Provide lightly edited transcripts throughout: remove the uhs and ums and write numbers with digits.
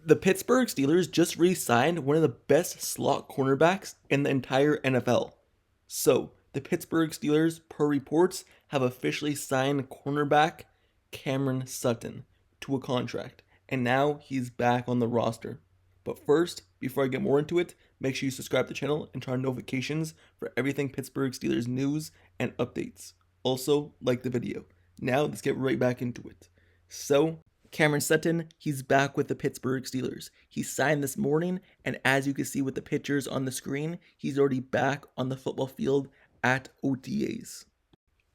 The Pittsburgh Steelers just re-signed one of the best slot cornerbacks in the entire NFL. So, the Pittsburgh Steelers, per reports, have officially signed cornerback Cameron Sutton to a contract, and now he's back on the roster. But first, before I get more into it, make sure you subscribe to the channel and turn on notifications for everything Pittsburgh Steelers news and updates. Also, like the video. Now, let's get right back into it. So, Cameron Sutton, he's back with the Pittsburgh Steelers. He signed this morning, and as you can see with the pictures on the screen, he's already back on the football field at OTAs.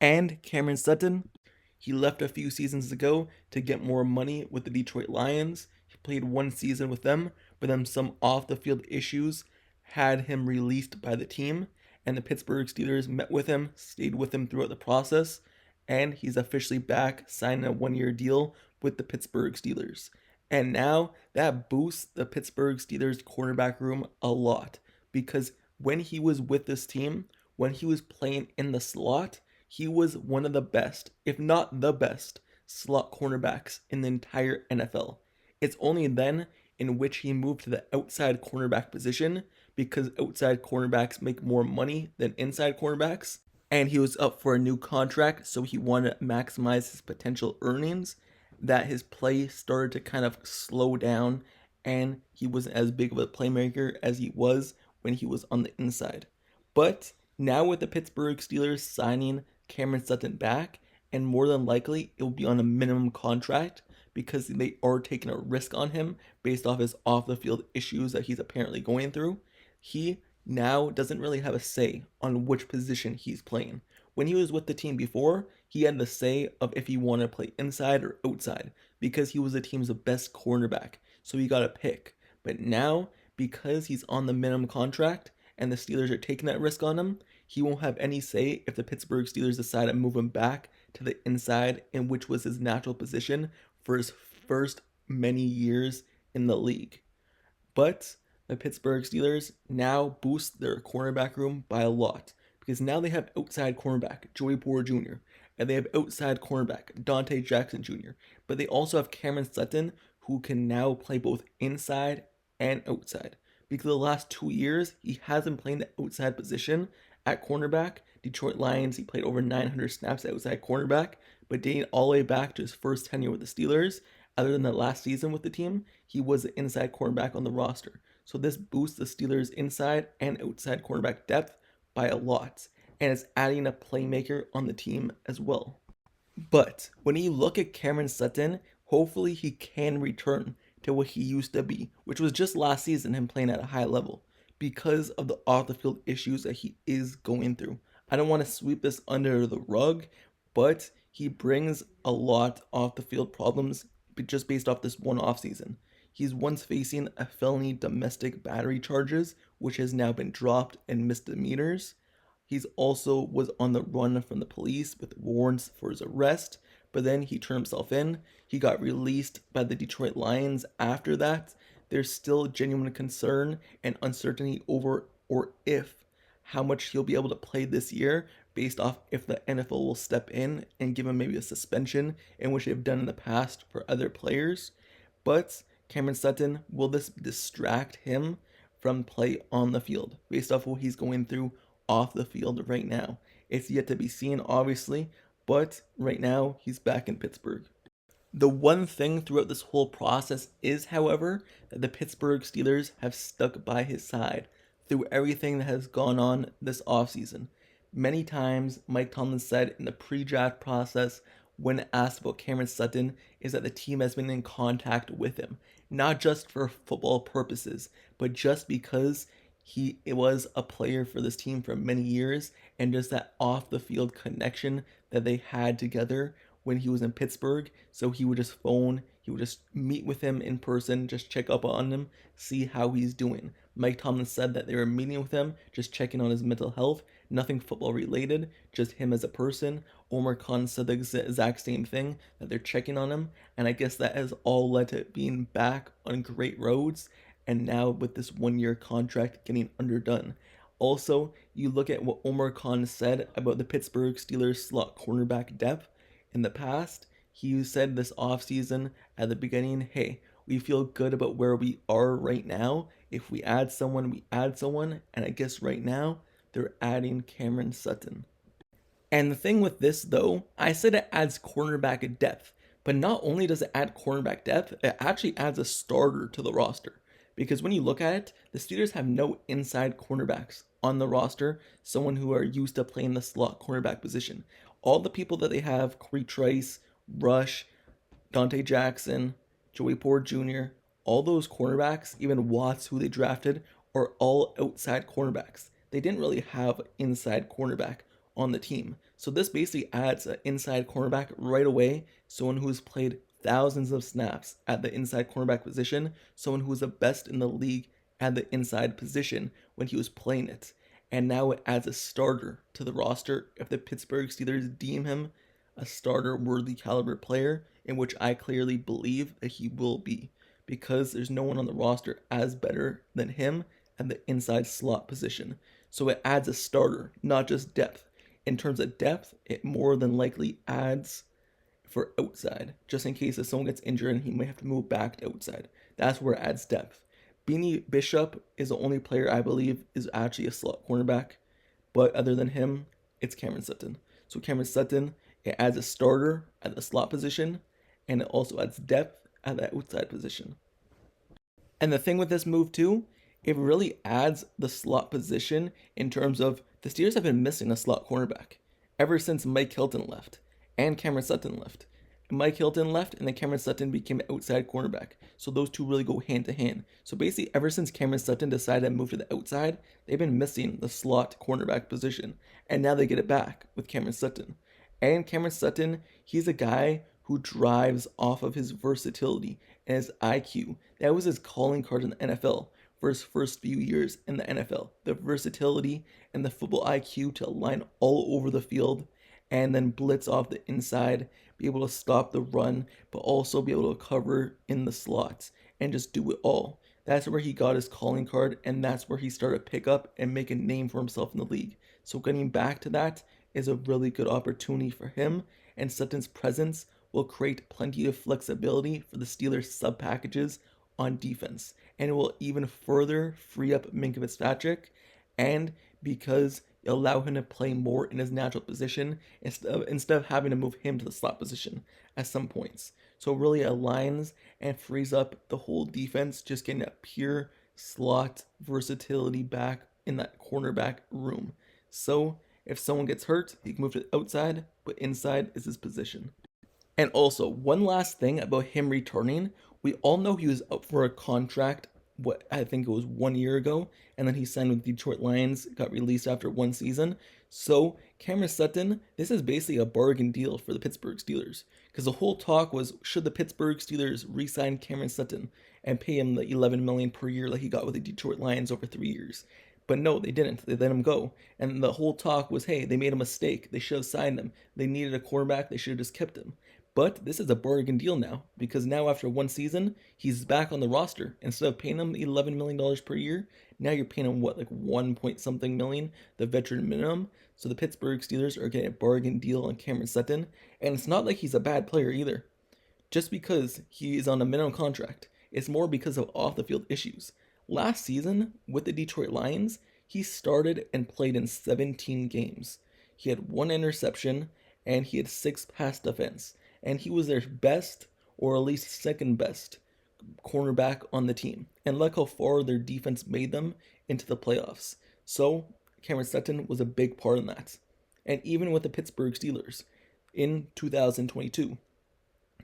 And Cameron Sutton, he left a few seasons ago to get more money with the Detroit Lions. He played one season with them, but then some off-the-field issues had him released by the team, and the Pittsburgh Steelers met with him, stayed with him throughout the process, and he's officially back, signing a one-year deal with the Pittsburgh Steelers. And now that boosts the Pittsburgh Steelers cornerback room a lot, because when he was with this team, when he was playing in the slot, he was one of the best, if not the best, slot cornerbacks in the entire NFL. It's only then in which he moved to the outside cornerback position, because outside cornerbacks make more money than inside cornerbacks, and he was up for a new contract, so he wanted to maximize his potential earnings, that his play started to kind of slow down, and he wasn't as big of a playmaker as he was when he was on the inside. But now with the Pittsburgh Steelers signing Cameron Sutton back, and more than likely it will be on a minimum contract because they are taking a risk on him based off his off-the-field issues that he's apparently going through, he now doesn't really have a say on which position he's playing. When he was with the team before, he had the say of if he wanted to play inside or outside because he was the team's best cornerback, so he got a pick. But now, because he's on the minimum contract and the Steelers are taking that risk on him, he won't have any say if the Pittsburgh Steelers decide to move him back to the inside, in which was his natural position for his first many years in the league. But the Pittsburgh Steelers now boost their cornerback room by a lot, because now they have outside cornerback Joey Porter Jr., and they have outside cornerback Dante Jackson Jr., but they also have Cameron Sutton, who can now play both inside and outside. Because the last 2 years, he hasn't played the outside position at cornerback. Detroit Lions, he played over 900 snaps at outside cornerback, but dating all the way back to his first tenure with the Steelers, other than the last season with the team, he was the inside cornerback on the roster. So this boosts the Steelers' inside and outside cornerback depth by a lot, and it's adding a playmaker on the team as well. But when you look at Cameron Sutton, hopefully he can return to what he used to be, which was just last season him playing at a high level, because of the off-the-field issues that he is going through. I don't want to sweep this under the rug, but he brings a lot off-the-field problems just based off this one offseason. He's once facing a felony domestic battery charges, which has now been dropped in misdemeanors. He's also was on the run from the police with warrants for his arrest, but then he turned himself in. He got released by the Detroit Lions after that. There's still genuine concern and uncertainty over or if how much he'll be able to play this year based off if the NFL will step in and give him maybe a suspension, in which they've done in the past for other players. But Cameron Sutton, will this distract him from play on the field based off what he's going through off the field right now? It's yet to be seen, obviously, but right now he's back in Pittsburgh. The one thing throughout this whole process is, however, that the Pittsburgh Steelers have stuck by his side through everything that has gone on this offseason. Many times, Mike Tomlin said in the pre-draft process, when asked about Cameron Sutton, is that the team has been in contact with him, not just for football purposes, but just because he was a player for this team for many years, and just that off-the-field connection that they had together when he was in Pittsburgh. So he would just phone, he would just meet with him in person, just check up on him, see how he's doing. Mike Tomlin said that they were meeting with him, just checking on his mental health, nothing football related, just him as a person. Omar Khan said the exact same thing, that they're checking on him, and I guess that has all led to being back on great roads, and now with this 1-year contract getting underdone. Also, you look at what Omar Khan said about the Pittsburgh Steelers slot cornerback depth in the past. He said this offseason at the beginning, hey, We feel good about where we are right now. If we add someone, we add someone. And I guess right now, they're adding Cameron Sutton. And the thing with this, though, I said it adds cornerback depth. But not only does it add cornerback depth, it actually adds a starter to the roster. Because when you look at it, the Steelers have no inside cornerbacks on the roster, someone who are used to playing the slot cornerback position. All the people that they have, Corey Trice, Rush, Dante Jackson, Joey Porter Jr., all those cornerbacks, even Watts, who they drafted, are all outside cornerbacks. They didn't really have an inside cornerback on the team. So this basically adds an inside cornerback right away, someone who's played thousands of snaps at the inside cornerback position, someone who was the best in the league at the inside position when he was playing it. And now it adds a starter to the roster if the Pittsburgh Steelers deem him a starter worthy caliber player, in which I clearly believe that he will be, because there's no one on the roster as better than him at the inside slot position. So it adds a starter, not just depth. In terms of depth, it more than likely adds for outside, just in case if someone gets injured and he might have to move back to outside. That's where it adds depth. Beanie Bishop is the only player I believe is actually a slot cornerback, but other than him, it's Cameron Sutton. So Cameron Sutton, it adds a starter at the slot position, and it also adds depth at the outside position. And the thing with this move too, it really adds the slot position in terms of the Steelers have been missing a slot cornerback ever since Mike Hilton left and Cameron Sutton left. Mike Hilton left, and then Cameron Sutton became an outside cornerback. So those two really go hand to hand. So basically, ever since Cameron Sutton decided to move to the outside, they've been missing the slot cornerback position. And now they get it back with Cameron Sutton. And Cameron Sutton, he's a guy who drives off of his versatility and his IQ. That was his calling card in the NFL for his first few years in the NFL. The versatility and the football IQ to line all over the field and then blitz off the inside, be able to stop the run, but also be able to cover in the slots and just do it all. That's where he got his calling card, and that's where he started to pick up and make a name for himself in the league. So getting back to that is a really good opportunity for him, and Sutton's presence will create plenty of flexibility for the Steelers sub packages on defense, and it will even further free up Minkah Fitzpatrick, and because it'll allow him to play more in his natural position instead of having to move him to the slot position at some points. So it really aligns and frees up the whole defense, just getting a pure slot versatility back in that cornerback room. So if someone gets hurt, he can move to the outside, but inside is his position. And also, one last thing about him returning. We all know he was up for a contract, what I think it was 1 year ago, and then he signed with Detroit Lions, got released after one season. So Cameron Sutton, this is basically a bargain deal for the Pittsburgh Steelers, because the whole talk was, should the Pittsburgh Steelers re-sign Cameron Sutton and pay him the $11 million per year like he got with the Detroit Lions over 3 years? But no, they didn't. They let him go. And the whole talk was, hey, they made a mistake. They should have signed him. They needed a quarterback. They should have just kept him. But this is a bargain deal now, because now after one season, he's back on the roster. Instead of paying him $11 million per year, now you're paying him, like 1 point something million, the veteran minimum. So the Pittsburgh Steelers are getting a bargain deal on Cameron Sutton. And it's not like he's a bad player either. Just because he is on a minimum contract, it's more because of off-the-field issues. Last season, with the Detroit Lions, he started and played in 17 games. He had 1 interception, and he had 6 pass defense. And he was their best, or at least second best, cornerback on the team. And look how far their defense made them into the playoffs. So Cameron Sutton was a big part in that. And even with the Pittsburgh Steelers in 2022,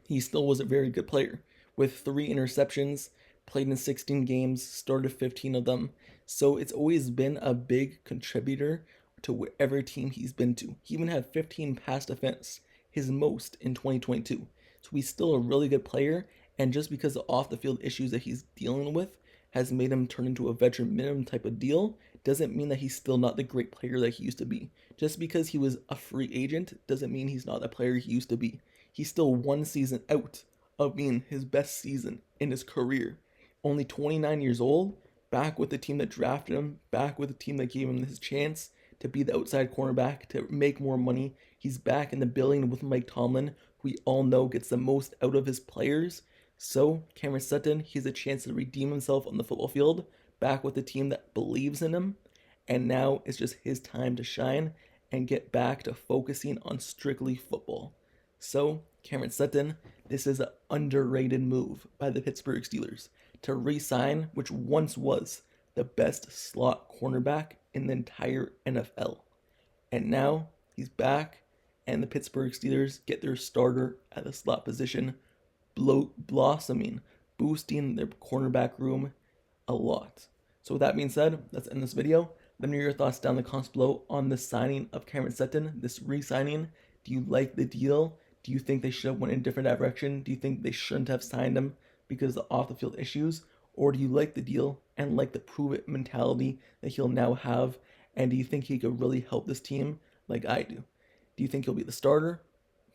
he still was a very good player, with 3 interceptions, played in 16 games, started 15 of them. So it's always been a big contributor to whatever team he's been to. He even had 15 pass defense, his most in 2022. So he's still a really good player, and just because of off the field issues that he's dealing with has made him turn into a veteran minimum type of deal, doesn't mean that he's still not the great player that he used to be. Just because he was a free agent doesn't mean he's not the player he used to be. He's still 1 season out of being his best season in his career. Only 29 years old, back with the team that drafted him, back with the team that gave him his chance to be the outside cornerback, to make more money. He's back in the building with Mike Tomlin, who we all know gets the most out of his players. So, Cameron Sutton, he has a chance to redeem himself on the football field, back with a team that believes in him, and now it's just his time to shine and get back to focusing on strictly football. So, Cameron Sutton, this is an underrated move by the Pittsburgh Steelers to re-sign, which once was the best slot cornerback in the entire NFL. And now he's back, and the Pittsburgh Steelers get their starter at the slot position, blossoming, boosting their cornerback room a lot. So with that being said, let's end this video. Let me know your thoughts down in the comments below on the signing of Cameron Sutton, this re-signing. Do you like the deal? Do you think they should have went in a different direction? Do you think they shouldn't have signed him because of the off-the-field issues? Or do you like the deal and like the prove-it mentality that he'll now have? And do you think he could really help this team like I do? Do you think he'll be the starter,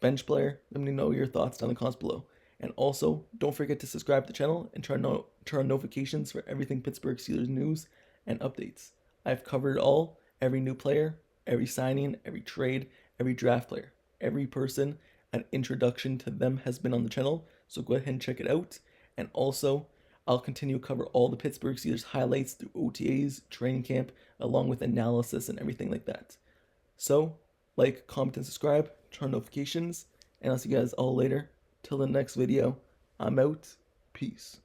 bench player? Let me know your thoughts down in the comments below. And also, don't forget to subscribe to the channel and turn on notifications for everything Pittsburgh Steelers news and updates. I've covered it all, every new player, every signing, every trade, every draft player, every person. An introduction to them has been on the channel, so go ahead and check it out. And also, I'll continue to cover all the Pittsburgh Steelers highlights through OTAs, training camp, along with analysis and everything like that. So, like, comment, and subscribe, turn on notifications, and I'll see you guys all later. Till the next video, I'm out. Peace.